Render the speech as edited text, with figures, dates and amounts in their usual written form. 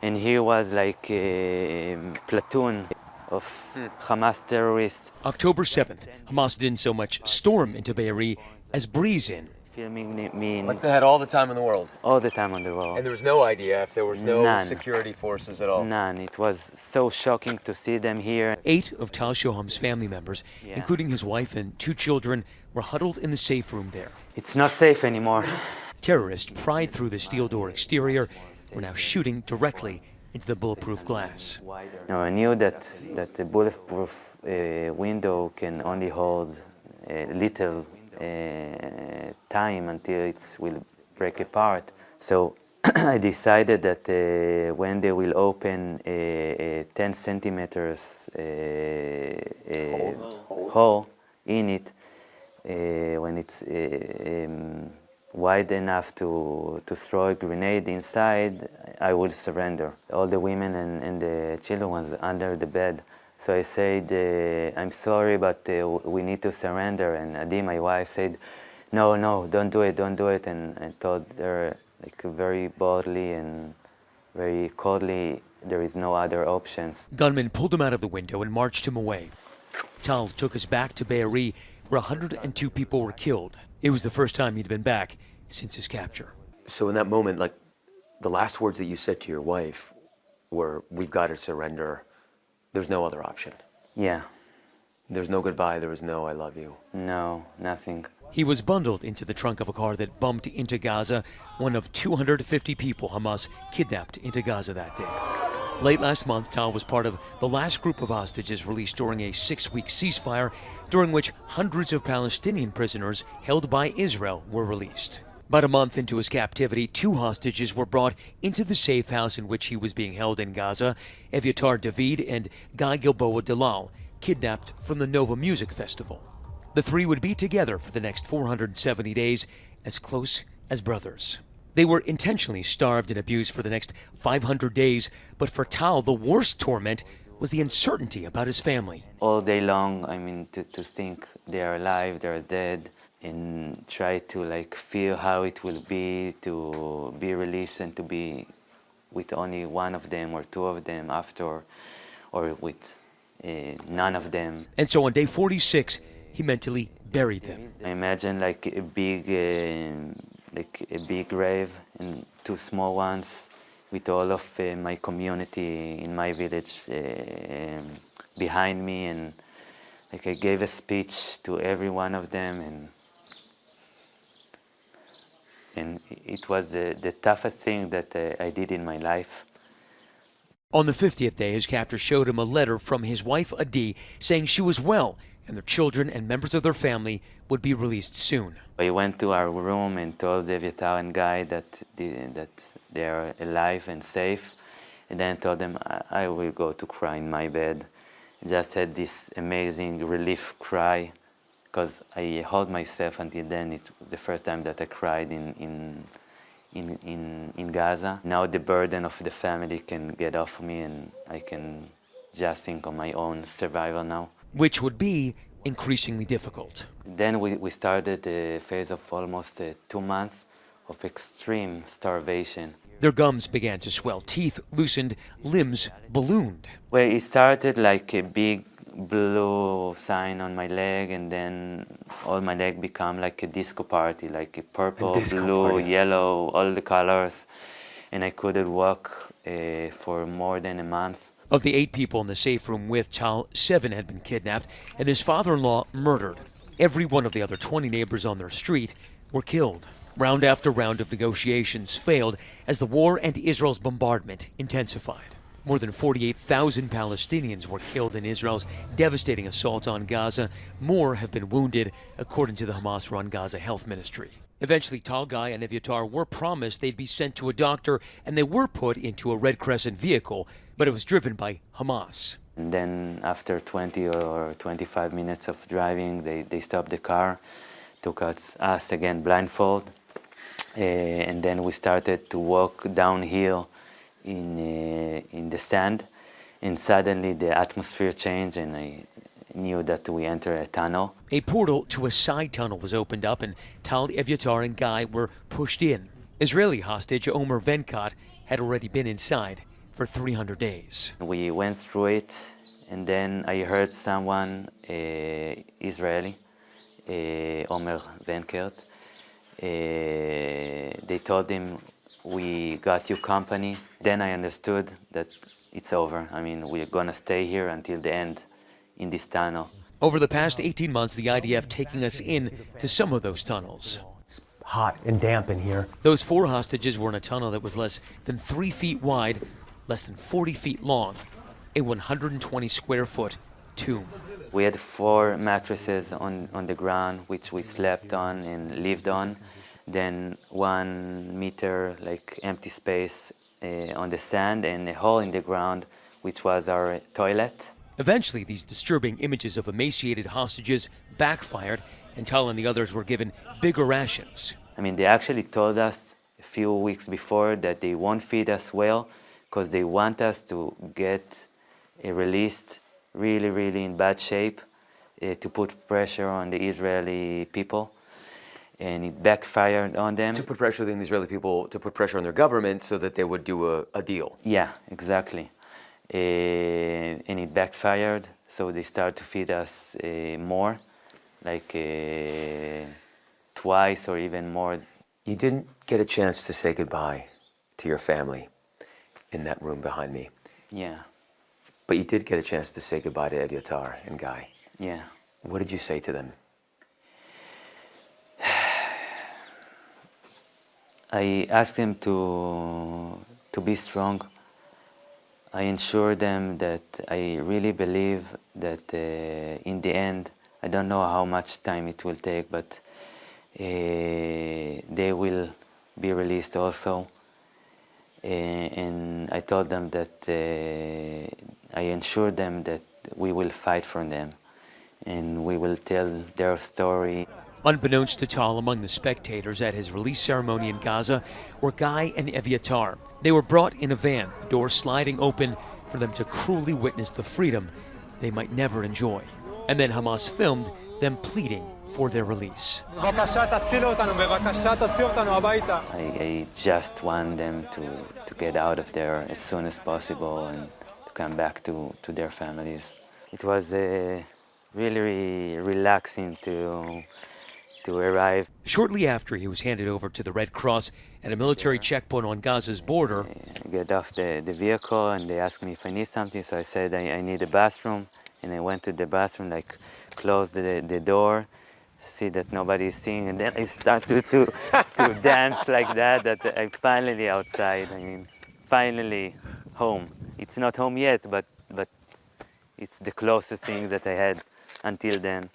And here was like a platoon of Hamas terrorists. October 7th, Hamas didn't so much storm into Be'eri as breeze in. Filming me Like they had all the time in the world. all the time on the road. And there was no idea if there was no None. security forces at all. None. It was so shocking to see them here. 8 of Tal Shoham's family members, including his wife and 2 children, were huddled in the safe room there. It's not safe anymore. Terrorists pried through the steel door exterior, were now shooting directly into the bulletproof glass. No, I knew that the bulletproof window can only hold a little time until it will break apart. So I decided that when they will open a 10 centimeters hole in it, when it's wide enough to throw a grenade inside, I would surrender. All the women and the children was under the bed. So I said, I'm sorry, but we need to surrender. And Adi, my wife, said, no, don't do it. And I told her, like, very boldly and very coldly, there is no other options. Gunmen pulled him out of the window and marched him away. Tal took us back to Be'eri, where 102 people were killed. It was the first time he'd been back since his capture. So in that moment, like, the last words that you said to your wife were, we've got to surrender. There's no other option. Yeah. There's no goodbye, there was no I love you. No, nothing. He was bundled into the trunk of a car that bumped into Gaza, one of 250 people Hamas kidnapped into Gaza that day. Late last month, Tal was part of the last group of hostages released during a 6-week ceasefire, during which hundreds of Palestinian prisoners held by Israel were released. About a month into his captivity, 2 hostages were brought into the safe house in which he was being held in Gaza, Evyatar David and Guy Gilboa Dalal, kidnapped from the Nova Music Festival. The 3 would be together for the next 470 days, as close as brothers. They were intentionally starved and abused for the next 500 days, but for Tal, the worst torment was the uncertainty about his family. All day long, I mean, to think they are alive, they are dead, and try to like feel how it will be to be released and to be with only one of them or 2 of them after, or with none of them. And so on day 46, he mentally buried them. I imagine like a big grave and 2 small ones with all of my community in my village behind me, and like I gave a speech to every one of them, and it was the toughest thing that I did in my life. On the 50th day, his captor showed him a letter from his wife Adi saying she was well and their children and members of their family would be released soon. I went to our room and told Evyatar and Guy that they are alive and safe, and then told them I will go to cry in my bed. Just had this amazing relief cry, because I hold myself until then. It's the first time that I cried in Gaza. Now the burden of the family can get off me, and I can just think of my own survival now. Which would be increasingly difficult. Then we started a phase of almost 2 months of extreme starvation. Their gums began to swell, teeth loosened, limbs ballooned. Well, it started like a big blue sign on my leg, and then all my leg became like a disco party, like a purple, blue, yellow, all the colors, and I couldn't walk for more than a month. Of the 8 people in the safe room with Tal, 7 had been kidnapped and his father-in-law murdered. Every one of the other 20 neighbors on their street were killed. Round after round of negotiations failed as the war and Israel's bombardment intensified. More than 48,000 Palestinians were killed in Israel's devastating assault on Gaza. More have been wounded, according to the Hamas-run Gaza Health Ministry. Eventually, Tal, Guy, and Evyatar were promised they'd be sent to a doctor, and they were put into a Red Crescent vehicle, but it was driven by Hamas. And then after 20 or 25 minutes of driving, they stopped the car, took us again blindfold, and then we started to walk downhill in the sand, and suddenly the atmosphere changed, and I knew that we entered a tunnel. A portal to a side tunnel was opened up, and Tal, Evyatar, and Guy were pushed in. Israeli hostage Omer Venkat had already been inside for 300 days. We went through it, and then I heard someone, Israeli, Omer Venkert, they told him, we got you company. Then I understood that it's over. I mean, we're gonna stay here until the end in this tunnel. Over the past 18 months, the IDF taking us in to some of those tunnels. It's hot and damp in here. Those 4 hostages were in a tunnel that was less than 3 feet wide, less than 40 feet long, a 120 square foot tomb. We had 4 mattresses on the ground, which we slept on and lived on. Then 1 meter, like empty space on the sand, and a hole in the ground, which was our toilet. Eventually, these disturbing images of emaciated hostages backfired, and Tal and the others were given bigger rations. I mean, they actually told us a few weeks before that they won't feed us well because they want us to get released really, really in bad shape to put pressure on the Israeli people. And it backfired on them. To put pressure on the Israeli people, to put pressure on their government so that they would do a deal. Yeah, exactly. And it backfired, so they started to feed us more, like twice or even more. You didn't get a chance to say goodbye to your family in that room behind me. Yeah, But you did get a chance to say goodbye to Evyatar and Guy. yeah. What did you say to them? I asked them to be strong. I ensured them that I really believe that in the end, I don't know how much time it will take, but they will be released also. And I told them that I ensured them that we will fight for them and we will tell their story. Unbeknownst to Tal, among the spectators at his release ceremony in Gaza were Guy and Evyatar. They were brought in a van, the door sliding open for them to cruelly witness the freedom they might never enjoy. And then Hamas filmed them pleading for their release. I just want them to get out of there as soon as possible and to come back to their families. It was really relaxing to arrive. Shortly after, he was handed over to the Red Cross at a military checkpoint on Gaza's border. I get off the vehicle and they asked me if I need something, so I said I need a bathroom, and I went to the bathroom, like closed the door, see that nobody is seeing, and then I started to dance like that I'm finally outside. I mean, finally home. It's not home yet, but it's the closest thing that I had until then.